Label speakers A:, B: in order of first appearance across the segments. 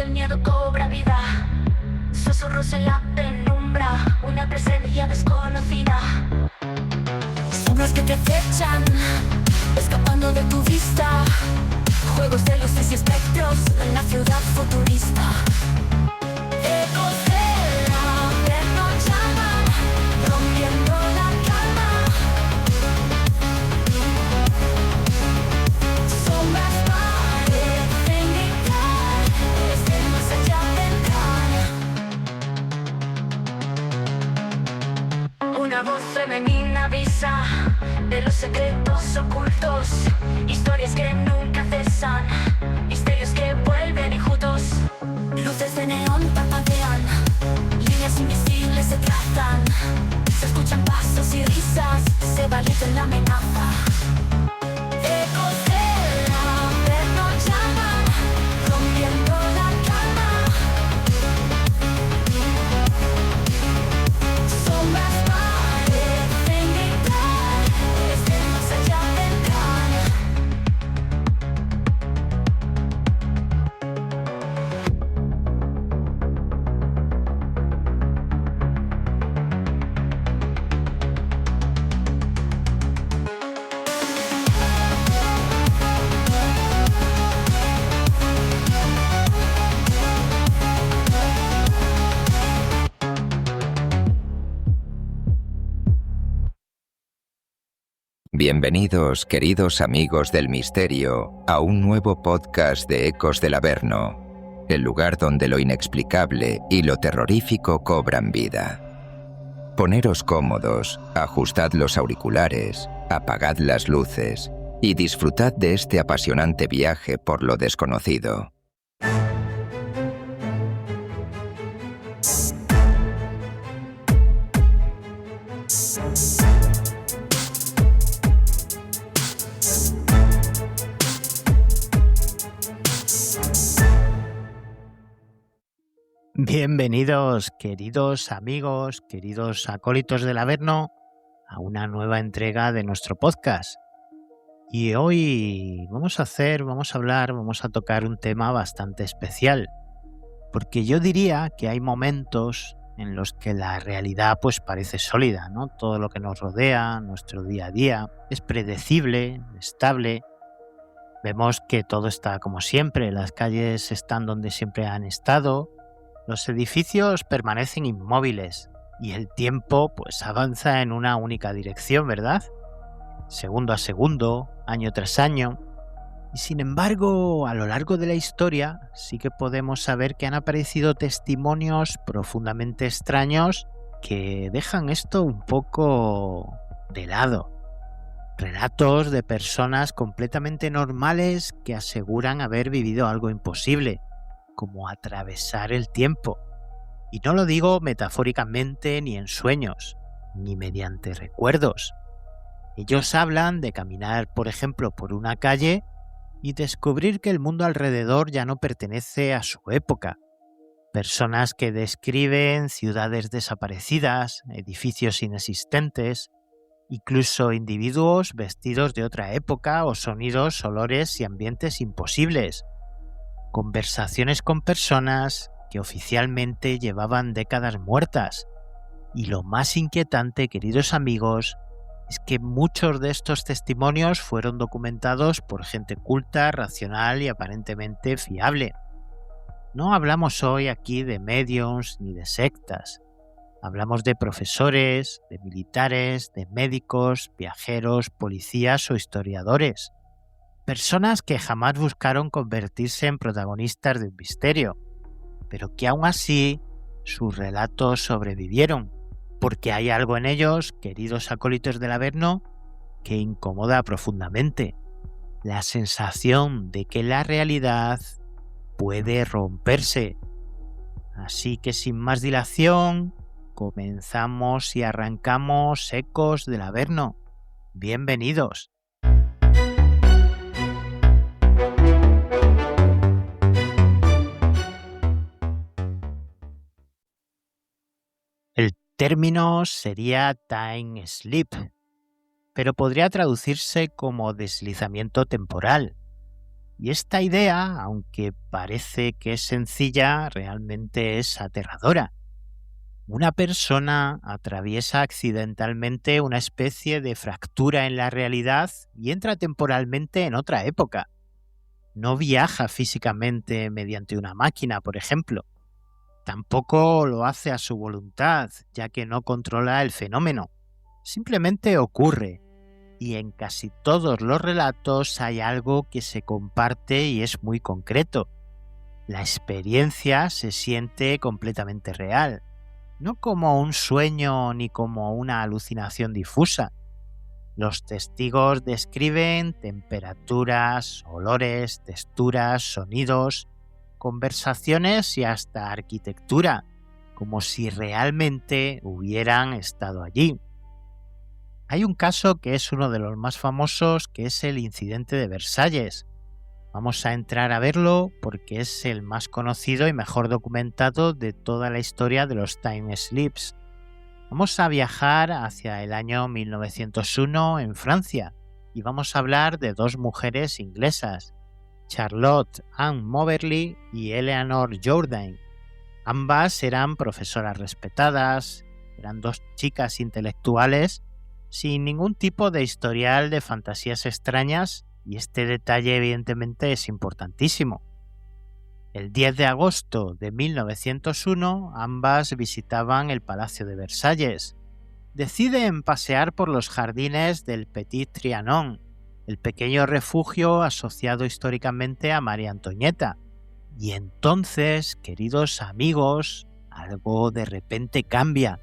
A: el miedo cobra vida. Susurros en la penumbra, una presencia desconocida. Sombras que te acechan, escapando de tu vista. Juegos de luces y espectros en la ciudad futurista. Ecos del averno llaman, rompiendo la calma. Sombras parecen gritar, desde más allá vendrán. Una voz femenina avisa de los secretos ocultos, historias que nunca cesan, misterios que vuelven enjutos. Luces de neón parpadean, líneas invisibles se trazan, se escuchan pasos y risas, se valienta la amenaza. Ecos del averno llaman, rompiendo la calma. Sombras parecen gritar, desde más allá vendrán.
B: Bienvenidos, queridos amigos del misterio, a un nuevo podcast de Ecos del Averno, el lugar donde lo inexplicable y lo terrorífico cobran vida. Poneros cómodos, ajustad los auriculares, apagad las luces y disfrutad de este apasionante viaje por lo desconocido.
C: Bienvenidos, queridos amigos, queridos acólitos del Averno, a una nueva entrega de nuestro podcast. Y hoy vamos a tocar un tema bastante especial, porque yo diría que hay momentos en los que la realidad pues parece sólida, ¿no? Todo lo que nos rodea, nuestro día a día, es predecible, estable. Vemos que todo está como siempre, las calles están donde siempre han estado. Los edificios permanecen inmóviles y el tiempo pues avanza en una única dirección, ¿verdad? Segundo a segundo, año tras año. Y sin embargo, a lo largo de la historia sí que podemos saber que han aparecido testimonios profundamente extraños que dejan esto un poco de lado. Relatos de personas completamente normales que aseguran haber vivido algo imposible, como atravesar el tiempo. Y no lo digo metafóricamente ni en sueños, ni mediante recuerdos. Ellos hablan de caminar, por ejemplo, por una calle y descubrir que el mundo alrededor ya no pertenece a su época. Personas que describen ciudades desaparecidas, edificios inexistentes, incluso individuos vestidos de otra época o sonidos, olores y ambientes imposibles. Conversaciones con personas que oficialmente llevaban décadas muertas. Y lo más inquietante, queridos amigos, es que muchos de estos testimonios fueron documentados por gente culta, racional y aparentemente fiable. No hablamos hoy aquí de mediums ni de sectas. Hablamos de profesores, de militares, de médicos, viajeros, policías o historiadores. Personas que jamás buscaron convertirse en protagonistas de un misterio, pero que aún así sus relatos sobrevivieron, porque hay algo en ellos, queridos acólitos del Averno, que incomoda profundamente. La sensación de que la realidad puede romperse. Así que sin más dilación, comenzamos y arrancamos Ecos del Averno. Bienvenidos. El término sería time sleep, pero podría traducirse como deslizamiento temporal. Y esta idea, aunque parece que es sencilla, realmente es aterradora. Una persona atraviesa accidentalmente una especie de fractura en la realidad y entra temporalmente en otra época. No viaja físicamente mediante una máquina, por ejemplo. Tampoco lo hace a su voluntad, ya que no controla el fenómeno. Simplemente ocurre, y en casi todos los relatos hay algo que se comparte y es muy concreto. La experiencia se siente completamente real, no como un sueño ni como una alucinación difusa. Los testigos describen temperaturas, olores, texturas, sonidos, conversaciones y hasta arquitectura, como si realmente hubieran estado allí. Hay un caso que es uno de los más famosos, que es el incidente de Versalles. Vamos a entrar a verlo porque es el más conocido y mejor documentado de toda la historia de los time slips. Vamos a viajar hacia el año 1901 en Francia y vamos a hablar de dos mujeres inglesas, Charlotte Ann Moberly y Eleanor Jourdain. Ambas eran profesoras respetadas, eran dos chicas intelectuales sin ningún tipo de historial de fantasías extrañas, y este detalle evidentemente es importantísimo. El 10 de agosto de 1901 ambas visitaban el Palacio de Versalles. Deciden pasear por los jardines del Petit Trianon, el pequeño refugio asociado históricamente a María Antonieta. Y entonces, queridos amigos, algo de repente cambia.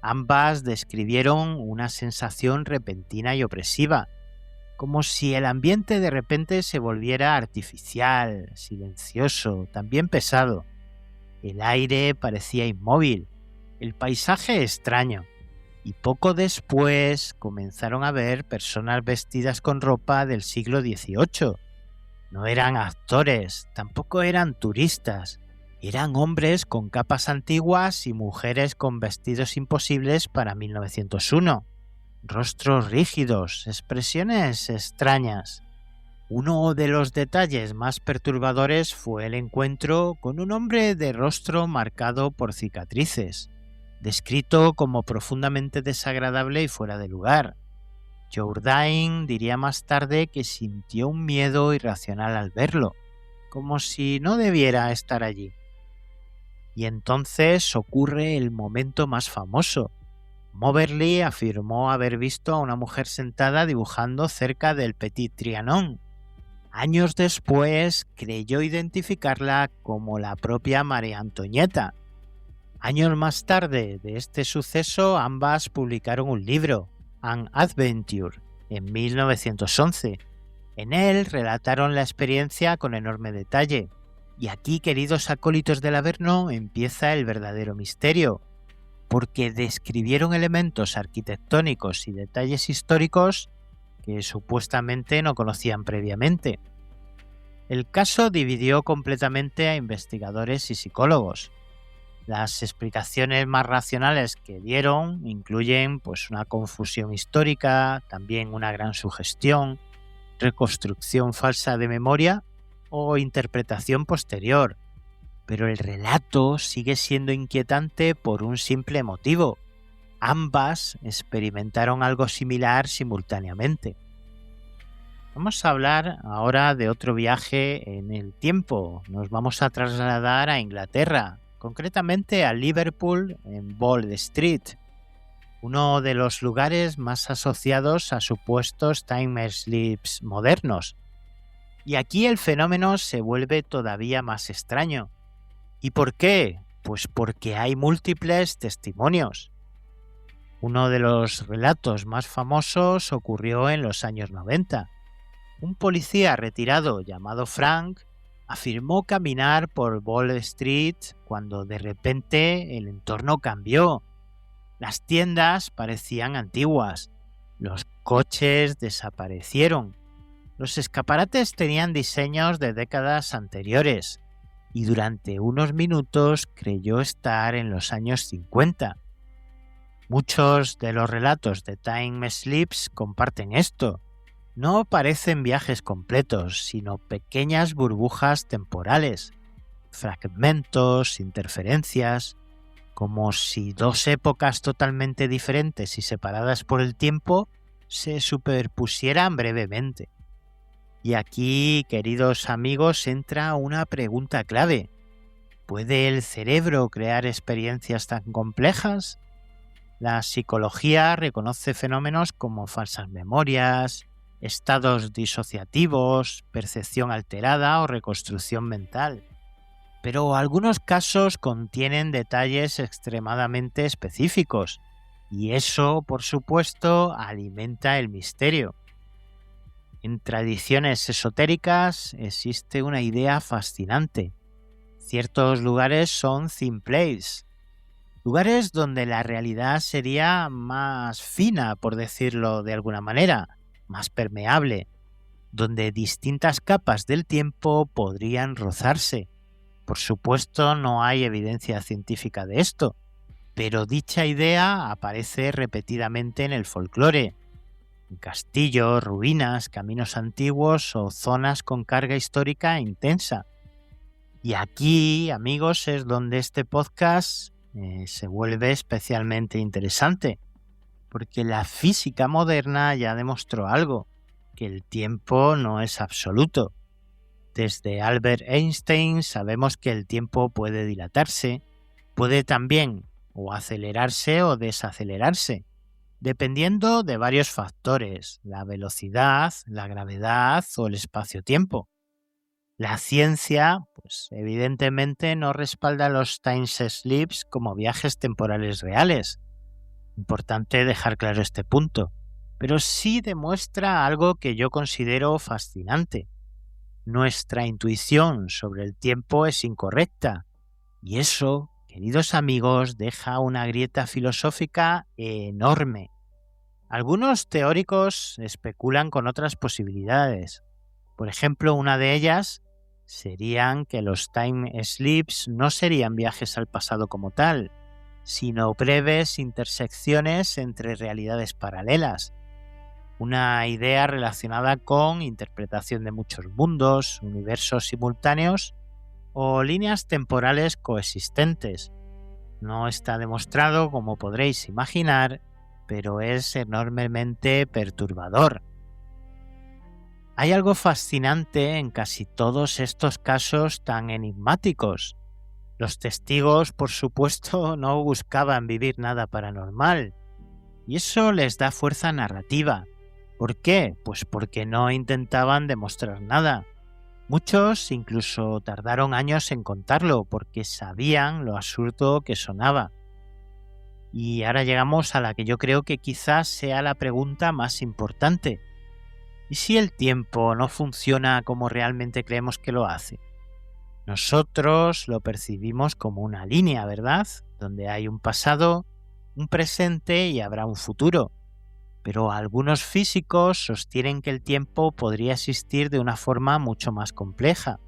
C: Ambas describieron una sensación repentina y opresiva, como si el ambiente de repente se volviera artificial, silencioso, también pesado. El aire parecía inmóvil, el paisaje extraño, y poco después comenzaron a ver personas vestidas con ropa del siglo XVIII. No eran actores, tampoco eran turistas. Eran hombres con capas antiguas y mujeres con vestidos imposibles para 1901. Rostros rígidos, expresiones extrañas. Uno de los detalles más perturbadores fue el encuentro con un hombre de rostro marcado por cicatrices, descrito como profundamente desagradable y fuera de lugar. Jourdain diría más tarde que sintió un miedo irracional al verlo, como si no debiera estar allí. Y entonces ocurre el momento más famoso. Moberly afirmó haber visto a una mujer sentada dibujando cerca del Petit Trianon. Años después creyó identificarla como la propia María Antonieta. Años más tarde de este suceso, ambas publicaron un libro, An Adventure, en 1911. En él relataron la experiencia con enorme detalle. Y aquí, queridos acólitos del Averno, empieza el verdadero misterio, porque describieron elementos arquitectónicos y detalles históricos que supuestamente no conocían previamente. El caso dividió completamente a investigadores y psicólogos. Las explicaciones más racionales que dieron incluyen una confusión histórica, también una gran sugestión, reconstrucción falsa de memoria o interpretación posterior. Pero el relato sigue siendo inquietante por un simple motivo. Ambas experimentaron algo similar simultáneamente. Vamos a hablar ahora de otro viaje en el tiempo. Nos vamos a trasladar a Inglaterra, concretamente a Liverpool en Ball Street, uno de los lugares más asociados a supuestos time slips modernos. Y aquí el fenómeno se vuelve todavía más extraño. ¿Y por qué? Pues porque hay múltiples testimonios. Uno de los relatos más famosos ocurrió en los años 90. Un policía retirado llamado Frank afirmó caminar por Ball Street cuando de repente el entorno cambió. Las tiendas parecían antiguas, los coches desaparecieron, los escaparates tenían diseños de décadas anteriores y durante unos minutos creyó estar en los años 50. Muchos de los relatos de time slips comparten esto. No parecen viajes completos, sino pequeñas burbujas temporales, fragmentos, interferencias, como si dos épocas totalmente diferentes y separadas por el tiempo se superpusieran brevemente. Y aquí, queridos amigos, entra una pregunta clave. ¿Puede el cerebro crear experiencias tan complejas? La psicología reconoce fenómenos como falsas memorias, estados disociativos, percepción alterada o reconstrucción mental. Pero algunos casos contienen detalles extremadamente específicos, y eso, por supuesto, alimenta el misterio. En tradiciones esotéricas existe una idea fascinante. Ciertos lugares son thin place, lugares donde la realidad sería más fina, por decirlo de alguna manera, más permeable, donde distintas capas del tiempo podrían rozarse. Por supuesto, no hay evidencia científica de esto, pero dicha idea aparece repetidamente en el folclore, en castillos, ruinas, caminos antiguos o zonas con carga histórica intensa. Y aquí, amigos, es donde este podcast se vuelve especialmente interesante, porque la física moderna ya demostró algo, que el tiempo no es absoluto. Desde Albert Einstein sabemos que el tiempo puede dilatarse, puede también o acelerarse o desacelerarse, dependiendo de varios factores, la velocidad, la gravedad o el espacio-tiempo. La ciencia, pues evidentemente no respalda los time slips como viajes temporales reales. Importante dejar claro este punto, pero sí demuestra algo que yo considero fascinante. Nuestra intuición sobre el tiempo es incorrecta, y eso, queridos amigos, deja una grieta filosófica enorme. Algunos teóricos especulan con otras posibilidades. Por ejemplo, una de ellas serían que los time slips no serían viajes al pasado como tal, sino breves intersecciones entre realidades paralelas. Una idea relacionada con interpretación de muchos mundos, universos simultáneos o líneas temporales coexistentes. No está demostrado, como podréis imaginar, pero es enormemente perturbador. Hay algo fascinante en casi todos estos casos tan enigmáticos. Los testigos, por supuesto, no buscaban vivir nada paranormal, y eso les da fuerza narrativa. ¿Por qué? Pues porque no intentaban demostrar nada. Muchos incluso tardaron años en contarlo porque sabían lo absurdo que sonaba. Y ahora llegamos a la que yo creo que quizás sea la pregunta más importante. ¿Y si el tiempo no funciona como realmente creemos que lo hace? Nosotros lo percibimos como una línea, ¿verdad? Donde hay un pasado, un presente y habrá un futuro. Pero algunos físicos sostienen que el tiempo podría existir de una forma mucho más compleja.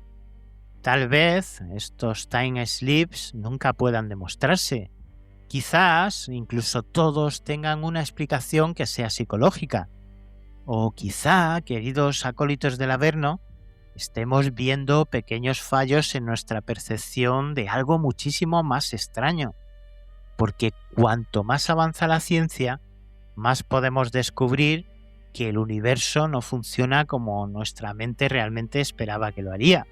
C: Tal vez estos time slips nunca puedan demostrarse. Quizás incluso todos tengan una explicación que sea psicológica. O quizá, queridos acólitos del Averno, estemos viendo pequeños fallos en nuestra percepción de algo muchísimo más extraño. Porque cuanto más avanza la ciencia, más podemos descubrir que el universo no funciona como nuestra mente realmente esperaba que lo haría.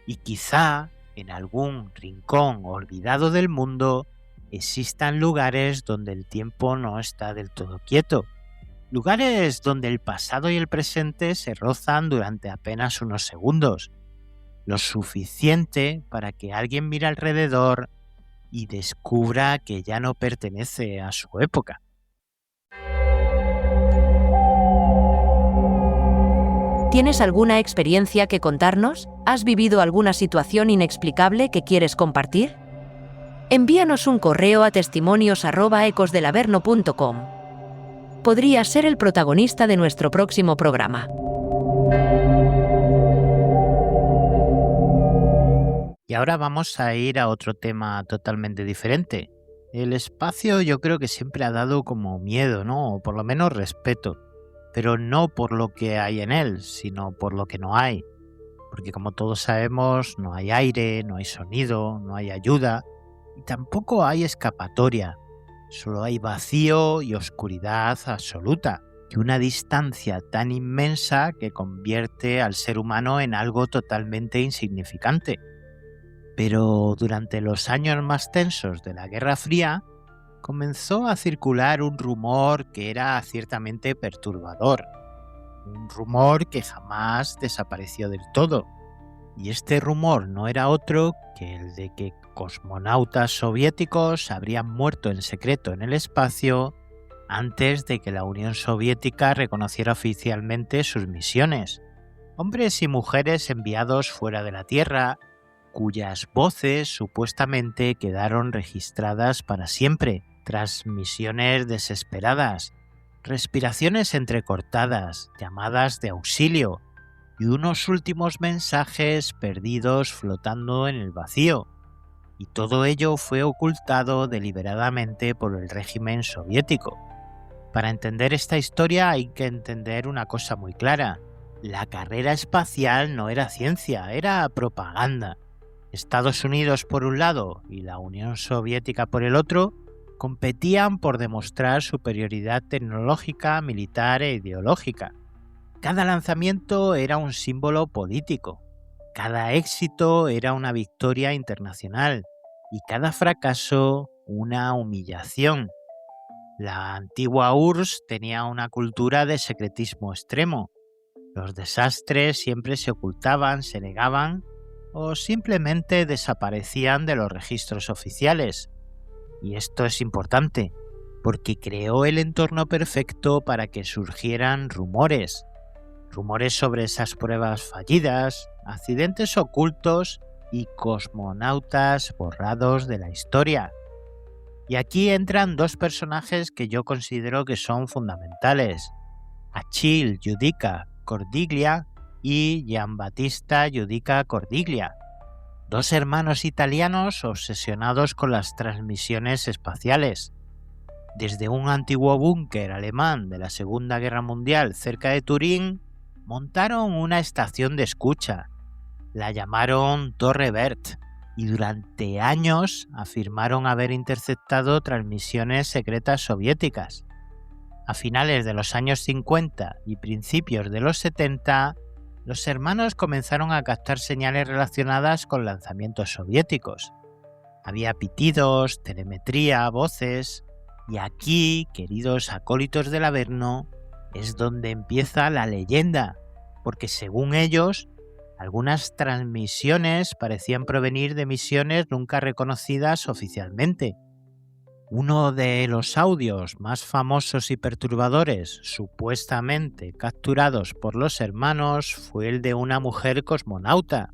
C: Y quizá en algún rincón olvidado del mundo existan lugares donde el tiempo no está del todo quieto. Lugares donde el pasado y el presente se rozan durante apenas unos segundos. Lo suficiente para que alguien mire alrededor y descubra que ya no pertenece a su época.
D: ¿Tienes alguna experiencia que contarnos? ¿Has vivido alguna situación inexplicable que quieres compartir? Envíanos un correo a testimonios@ecosdelaverno.com. Podrías ser el protagonista de nuestro próximo programa.
C: Y ahora vamos a ir a otro tema totalmente diferente. El espacio yo creo que siempre ha dado como miedo, ¿no? O por lo menos respeto. pero no por lo que hay en él, sino por lo que no hay. Porque como todos sabemos, no hay aire, no hay sonido, no hay ayuda y tampoco hay escapatoria. Solo hay vacío y oscuridad absoluta y una distancia tan inmensa que convierte al ser humano en algo totalmente insignificante. Pero durante los años más tensos de la Guerra Fría, comenzó a circular un rumor que era ciertamente perturbador. Un rumor que jamás desapareció del todo. Y este rumor no era otro que el de que cosmonautas soviéticos habrían muerto en secreto en el espacio antes de que la Unión Soviética reconociera oficialmente sus misiones. Hombres y mujeres enviados fuera de la Tierra, cuyas voces supuestamente quedaron registradas para siempre, tras misiones desesperadas, respiraciones entrecortadas, llamadas de auxilio y unos últimos mensajes perdidos flotando en el vacío. Y todo ello fue ocultado deliberadamente por el régimen soviético. Para entender esta historia hay que entender una cosa muy clara. La carrera espacial no era ciencia, era propaganda. Estados Unidos por un lado y la Unión Soviética por el otro competían por demostrar superioridad tecnológica, militar e ideológica. Cada lanzamiento era un símbolo político, cada éxito era una victoria internacional y cada fracaso una humillación. La antigua URSS tenía una cultura de secretismo extremo. Los desastres siempre se ocultaban, se negaban o simplemente desaparecían de los registros oficiales. Y esto es importante, porque creó el entorno perfecto para que surgieran rumores sobre esas pruebas fallidas, accidentes ocultos y cosmonautas borrados de la historia. Y aquí entran dos personajes que yo considero que son fundamentales: Achille Giudica Cordiglia y Giambattista Giudica Cordiglia, dos hermanos italianos obsesionados con las transmisiones espaciales. Desde un antiguo búnker alemán de la Segunda Guerra Mundial cerca de Turín, montaron una estación de escucha. La llamaron Torre Bert y durante años afirmaron haber interceptado transmisiones secretas soviéticas. A finales de los años 50 y principios de los 70, los hermanos comenzaron a captar señales relacionadas con lanzamientos soviéticos. Había pitidos, telemetría, voces, y aquí, queridos acólitos del Averno, es donde empieza la leyenda, porque según ellos, algunas transmisiones parecían provenir de misiones nunca reconocidas oficialmente. Uno de los audios más famosos y perturbadores supuestamente capturados por los hermanos fue el de una mujer cosmonauta.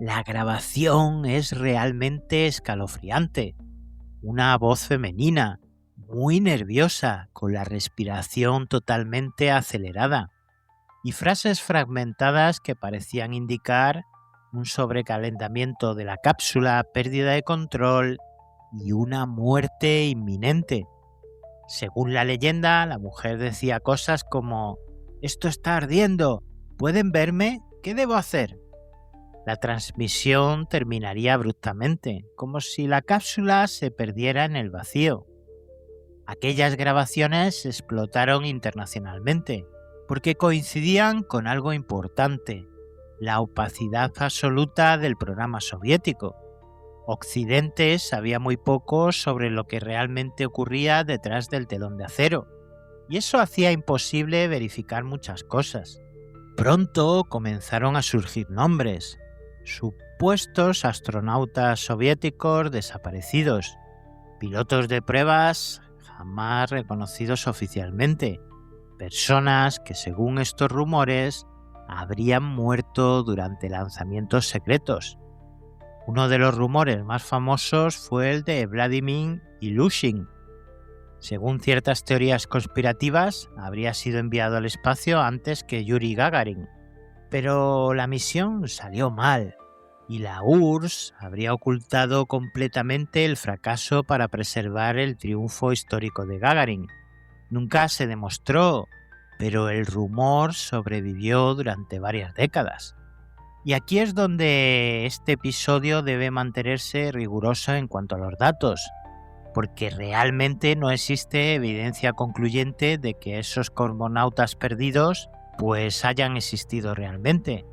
C: La grabación es realmente escalofriante. Una voz femenina, muy nerviosa, con la respiración totalmente acelerada, y frases fragmentadas que parecían indicar un sobrecalentamiento de la cápsula, pérdida de control y una muerte inminente. Según la leyenda, la mujer decía cosas como: «Esto está ardiendo, ¿pueden verme? ¿Qué debo hacer?». La transmisión terminaría abruptamente, como si la cápsula se perdiera en el vacío. Aquellas grabaciones explotaron internacionalmente, porque coincidían con algo importante: la opacidad absoluta del programa soviético. Occidente sabía muy poco sobre lo que realmente ocurría detrás del telón de acero, y eso hacía imposible verificar muchas cosas. Pronto comenzaron a surgir nombres: supuestos astronautas soviéticos desaparecidos, pilotos de pruebas jamás reconocidos oficialmente, personas que según estos rumores habrían muerto durante lanzamientos secretos. Uno de los rumores más famosos fue el de Vladimir Ilyushin. Según ciertas teorías conspirativas, habría sido enviado al espacio antes que Yuri Gagarin. Pero la misión salió mal y la URSS habría ocultado completamente el fracaso para preservar el triunfo histórico de Gagarin. Nunca se demostró, pero el rumor sobrevivió durante varias décadas. Y aquí es donde este episodio debe mantenerse riguroso en cuanto a los datos, porque realmente no existe evidencia concluyente de que esos cosmonautas perdidos pues hayan existido realmente.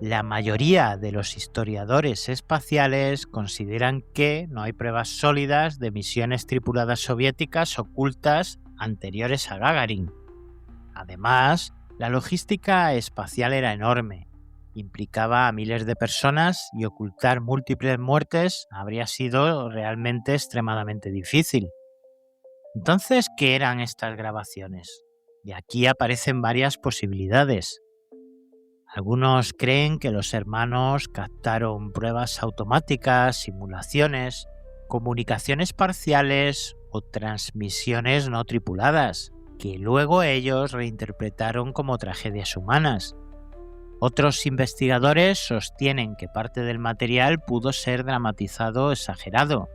C: La mayoría de los historiadores espaciales consideran que no hay pruebas sólidas de misiones tripuladas soviéticas ocultas anteriores a Gagarin. Además, la logística espacial era enorme, implicaba a miles de personas y ocultar múltiples muertes habría sido realmente extremadamente difícil. Entonces, ¿qué eran estas grabaciones? Y aquí aparecen varias posibilidades. Algunos creen que los hermanos captaron pruebas automáticas, simulaciones, comunicaciones parciales o transmisiones no tripuladas, que luego ellos reinterpretaron como tragedias humanas. Otros investigadores sostienen que parte del material pudo ser dramatizado o exagerado.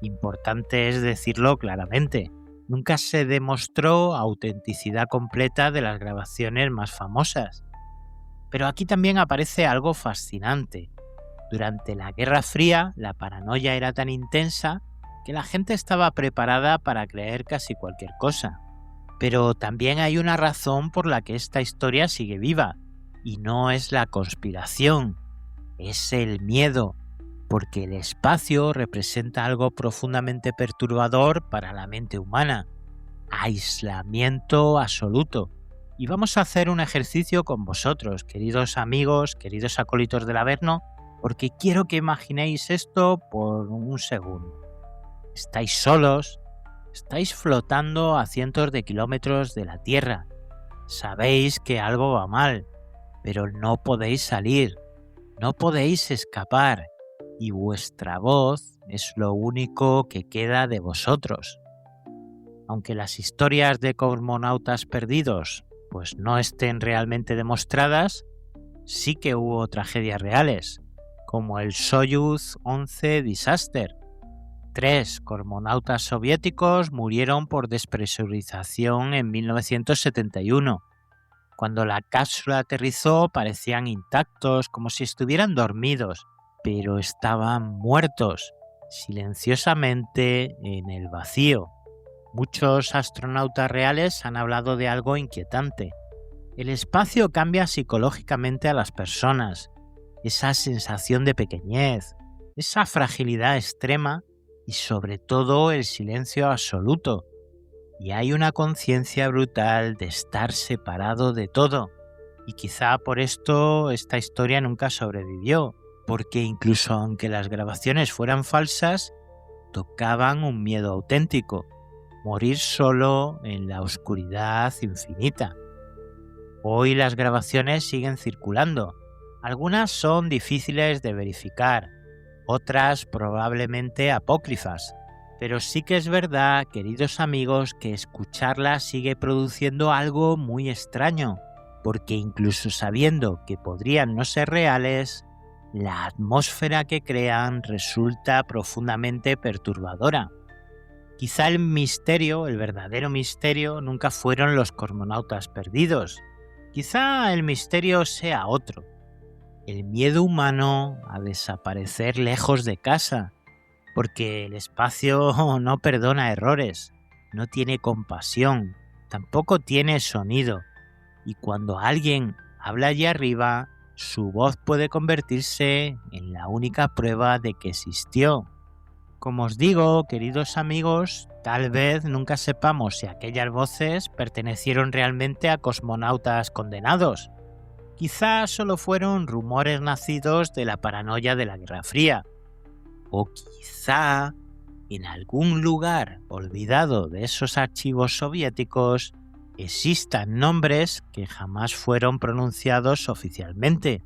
C: Importante es decirlo claramente. Nunca se demostró autenticidad completa de las grabaciones más famosas. Pero aquí también aparece algo fascinante. Durante la Guerra Fría, la paranoia era tan intensa que la gente estaba preparada para creer casi cualquier cosa. Pero también hay una razón por la que esta historia sigue viva, y no es la conspiración, es el miedo, porque el espacio representa algo profundamente perturbador para la mente humana, aislamiento absoluto. Y vamos a hacer un ejercicio con vosotros, queridos amigos, queridos acólitos del Averno, porque quiero que imaginéis esto por un segundo. Estáis solos, estáis flotando a cientos de kilómetros de la Tierra. Sabéis que algo va mal, pero no podéis salir, no podéis escapar, y vuestra voz es lo único que queda de vosotros. Aunque las historias de cosmonautas perdidos pues no estén realmente demostradas, sí que hubo tragedias reales, como el Soyuz 11 Disaster. 3 cosmonautas soviéticos murieron por despresurización en 1971. Cuando la cápsula aterrizó parecían intactos, como si estuvieran dormidos, pero estaban muertos, silenciosamente en el vacío. Muchos astronautas reales han hablado de algo inquietante. El espacio cambia psicológicamente a las personas. Esa sensación de pequeñez, esa fragilidad extrema y sobre todo el silencio absoluto. Y hay una conciencia brutal de estar separado de todo. Y quizá por esto esta historia nunca sobrevivió, porque incluso aunque las grabaciones fueran falsas, tocaban un miedo auténtico. Morir solo en la oscuridad infinita. Hoy las grabaciones siguen circulando. Algunas son difíciles de verificar, otras probablemente apócrifas. Pero sí que es verdad, queridos amigos, que escucharlas sigue produciendo algo muy extraño, porque incluso sabiendo que podrían no ser reales, la atmósfera que crean resulta profundamente perturbadora. Quizá el misterio, el verdadero misterio, nunca fueron los cosmonautas perdidos. Quizá el misterio sea otro. El miedo humano a desaparecer lejos de casa, porque el espacio no perdona errores, no tiene compasión, tampoco tiene sonido, y cuando alguien habla allí arriba, su voz puede convertirse en la única prueba de que existió. Como os digo, queridos amigos, tal vez nunca sepamos si aquellas voces pertenecieron realmente a cosmonautas condenados. Quizá solo fueron rumores nacidos de la paranoia de la Guerra Fría. O quizá, en algún lugar olvidado de esos archivos soviéticos, existan nombres que jamás fueron pronunciados oficialmente.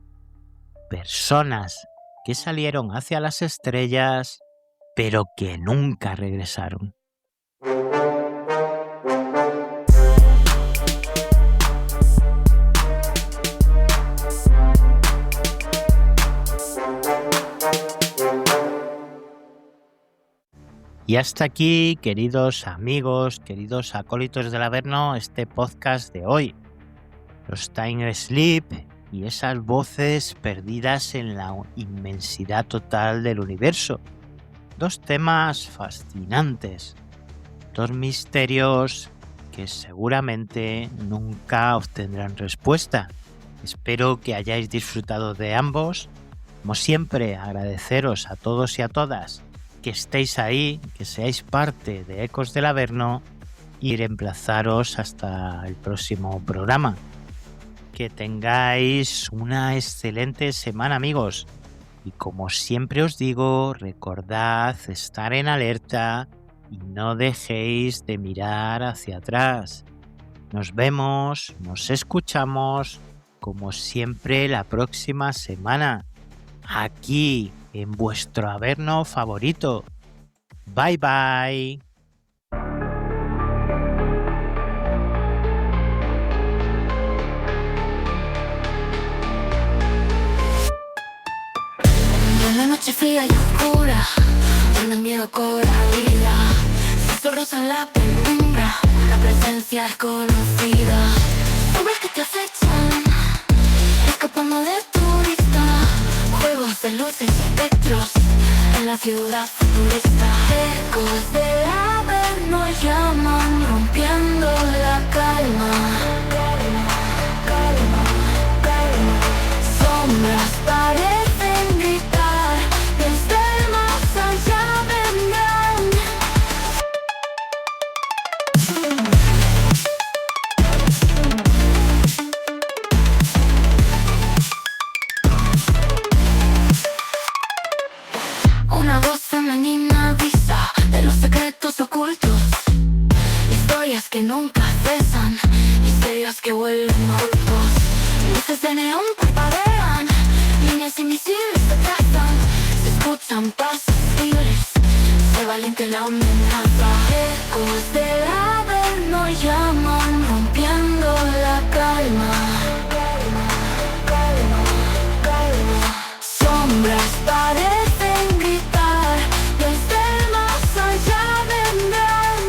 C: Personas que salieron hacia las estrellas, pero que nunca regresaron. Y hasta aquí, queridos amigos, queridos acólitos del Averno, este podcast de hoy. los time sleep y esas voces perdidas en la inmensidad total del universo. Dos temas fascinantes, dos misterios que seguramente nunca obtendrán respuesta. Espero que hayáis disfrutado de ambos. Como siempre, agradeceros a todos y a todas que estéis ahí, que seáis parte de Ecos del Averno y reemplazaros hasta el próximo programa. Que tengáis una excelente semana, amigos. Y como siempre os digo, recordad estar en alerta y no dejéis de mirar hacia atrás. Nos vemos, nos escuchamos, como siempre, la próxima semana, aquí en vuestro Averno favorito. Bye bye.
A: En la noche fría y oscura, donde el miedo cobra vida, susurros en la penumbra, la presencia es conocida. Sombras que te acechan, escapando de tu vista, juegos de luces y espectros en la ciudad futurista. Ecos del Averno llaman, rompiendo la calma. Sombras parecen gritar, desde el más allá vendrán. Una voz femenina avisa de los secretos ocultos, historias que nunca cesan, misterios que vuelven ocultos. Luces de neón parpadean, líneas invisibles se trazan, se escuchan pasos libres, se valiente la amenaza. Ecos del Averno llaman, rompiendo la calma. Sombras parecen gritar, desde el más allá vendrán.